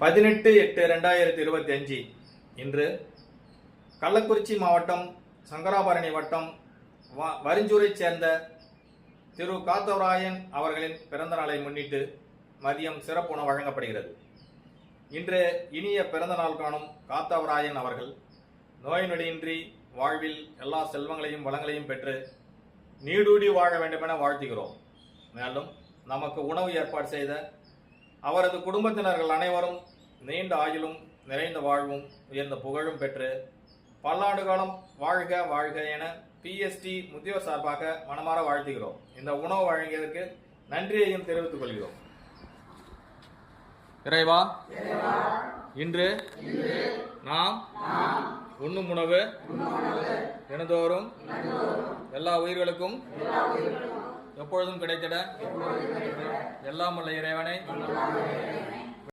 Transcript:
18/8/2025 இன்று கள்ளக்குறிச்சி மாவட்டம் சங்கராபரணி வட்டம் வரிஞ்சூரைச் சேர்ந்த திரு காத்தவராயன் அவர்களின் பிறந்த நாளை முன்னிட்டு மதியம் சிறப்பு உணவு வழங்கப்படுகிறது. இன்று இனிய பிறந்த நாள் காணும் காத்தவராயன் அவர்கள் நோய் நொடியின்றி வாழ்வில் எல்லா செல்வங்களையும் வளங்களையும் பெற்று நீடூடி வாழ வேண்டுமென வாழ்த்துகிறோம். மேலும் நமக்கு உணவு ஏற்பாடு செய்த அவரது குடும்பத்தினர்கள் அனைவரும் நீண்ட ஆயுளும் நிறைந்த வாழ்வும் உயர்ந்த புகழும் பெற்று பல்லாண்டு காலம் வாழ்க வாழ்க என PST முதியோர் சார்பாக மனமாற வாழ்த்துகிறோம். இந்த உணவு வழங்கியதற்கு நன்றியையும் தெரிவித்துக் கொள்கிறோம். இறைவா, இன்று நாம் உண்ணும் உணவு தினந்தோறும் எல்லா உயிர்களுக்கும் எப்பொழுதும் கிடைத்திட எல்லாம் உள்ள இறைவனை